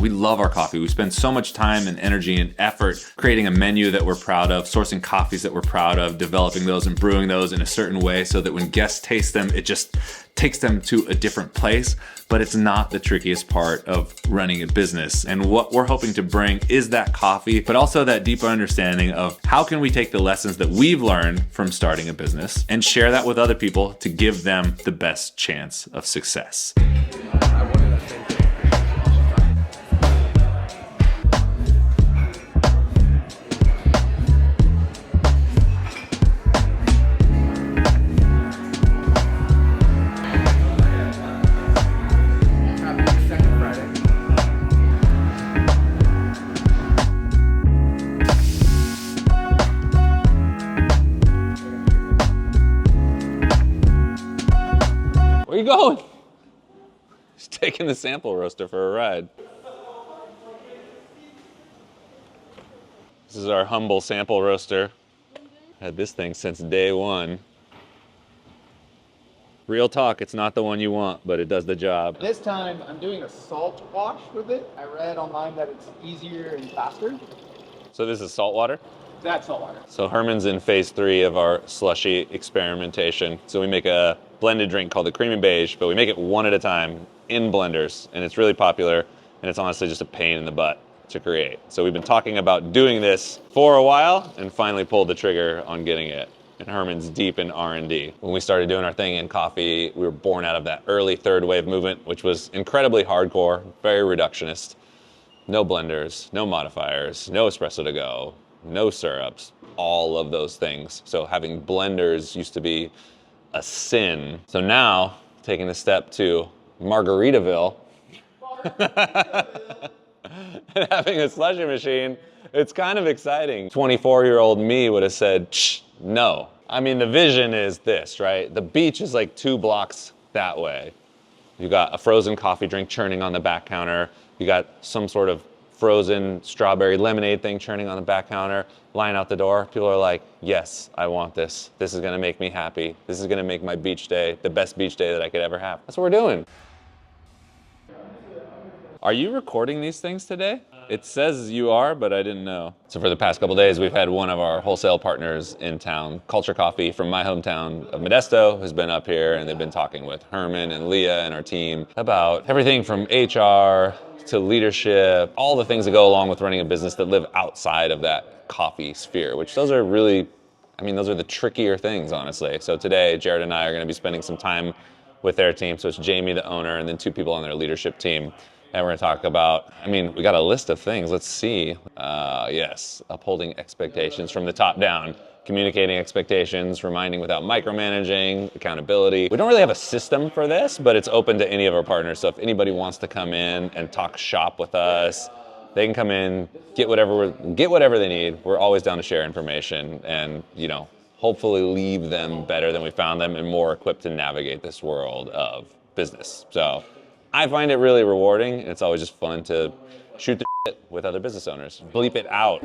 We love our coffee. We spend so much time and energy and effort creating a menu that we're proud of, sourcing coffees that we're proud of, developing those and brewing those in a certain way so that when guests taste them, it just takes them to a different place. But it's not the trickiest part of running a business. And what we're hoping to bring is that coffee, but also that deeper understanding of how can we take the lessons that we've learned from starting a business and share that with other people to give them the best chance of success. Where you going? He's taking the sample roaster for a ride. This is our humble sample roaster. Had this thing since day one. Real talk, it's not the one you want, but it does the job. This time I'm doing a salt wash with it. I read online that it's easier and faster. So this is salt water? That's salt water. So Herman's in phase 3 of our slushy experimentation. So we make a blended drink called the Creamy Beige, but we make it one at a time in blenders, and it's really popular, and it's honestly just a pain in the butt to create. So we've been talking about doing this for a while and finally pulled the trigger on getting it. And Herman's deep in R&D. When we started doing our thing in coffee, we were born out of that early third wave movement, which was incredibly hardcore, very reductionist. No blenders, no modifiers, no espresso to go, no syrups, all of those things. So having blenders used to be a sin. So now, taking the step to Margaritaville, and having a slushy machine, it's kind of exciting. 24-year-old me would have said, shh, no. I mean, the vision is this, right? The beach is like 2 blocks that way. You got a frozen coffee drink churning on the back counter. You got some sort of frozen strawberry lemonade thing churning on the back counter. Line out the door. People are like, yes, I want this. This is gonna make me happy. This is gonna make my beach day the best beach day that I could ever have. That's what we're doing. Are you recording these things today? It says you are, but I didn't know. So for the past couple days, we've had one of our wholesale partners in town, Culture Coffee from my hometown of Modesto, has been up here, and they've been talking with Herman and Leah and our team about everything from HR to leadership, all the things that go along with running a business that live outside of that coffee sphere, which those are really, I mean, those are the trickier things, honestly. So today, Jared and I are gonna be spending some time with their team. So it's Jamie, the owner, and then 2 people on their leadership team. And we're gonna talk about, I mean, we got a list of things. Let's see. Yes, upholding expectations from the top down, communicating expectations, reminding without micromanaging, accountability. We don't really have a system for this, but it's open to any of our partners. So if anybody wants to come in and talk shop with us, they can come in, get whatever they need. We're always down to share information and, you know, hopefully leave them better than we found them and more equipped to navigate this world of business. So I find it really rewarding. It's always just fun to shoot the shit with other business owners. Bleep it out.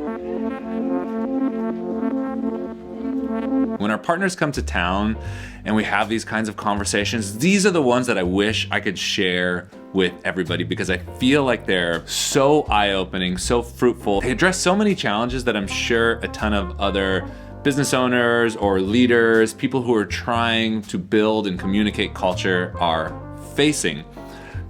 When our partners come to town and we have these kinds of conversations, these are the ones that I wish I could share with everybody because I feel like they're so eye-opening, so fruitful. They address so many challenges that I'm sure a ton of other business owners or leaders, people who are trying to build and communicate culture are facing.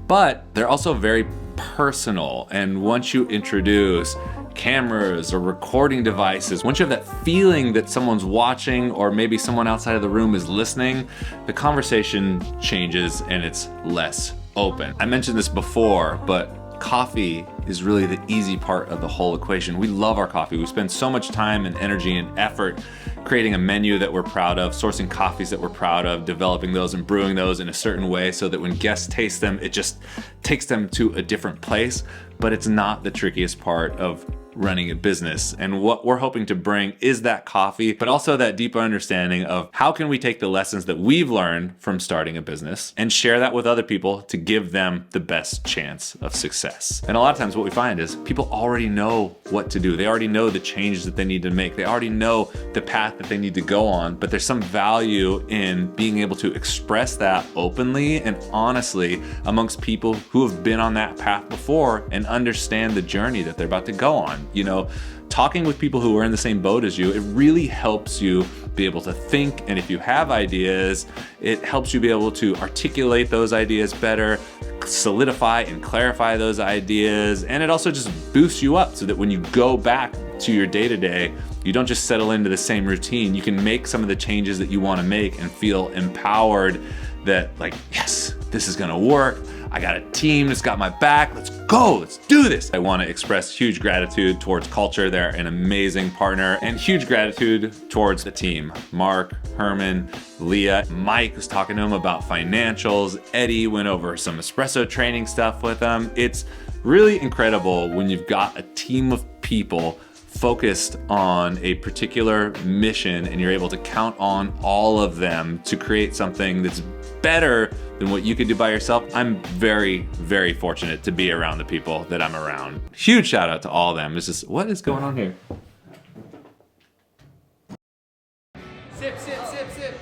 But they're also very personal, and once you introduce cameras or recording devices, once you have that feeling that someone's watching or maybe someone outside of the room is listening, the conversation changes and it's less open. I mentioned this before, but coffee is really the easy part of the whole equation. We love our coffee. We spend so much time and energy and effort creating a menu that we're proud of, sourcing coffees that we're proud of, developing those and brewing those in a certain way so that when guests taste them, it just takes them to a different place. But it's not the trickiest part of running a business. And what we're hoping to bring is that coffee, but also that deeper understanding of how can we take the lessons that we've learned from starting a business and share that with other people to give them the best chance of success. And a lot of times what we find is people already know what to do. They already know the changes that they need to make. They already know the path that they need to go on, but there's some value in being able to express that openly and honestly amongst people who have been on that path before and understand the journey that they're about to go on. You know, talking with people who are in the same boat as you, it really helps you be able to think. And if you have ideas, it helps you be able to articulate those ideas better, solidify and clarify those ideas. And it also just boosts you up so that when you go back to your day-to-day, you don't just settle into the same routine. You can make some of the changes that you want to make and feel empowered that, like, yes, this is gonna work. I got a team that's got my back. Let's go, let's do this. I want to express huge gratitude towards Culture. They're an amazing partner, and huge gratitude towards the team. Mark, Herman, Leah, Mike was talking to him about financials. Eddie went over some espresso training stuff with them. It's really incredible when you've got a team of people focused on a particular mission and you're able to count on all of them to create something that's better than what you could do by yourself. I'm very, very fortunate to be around the people that I'm around. Huge shout out to all of them. It's just, what is going on here? Sip, sip, sip, sip.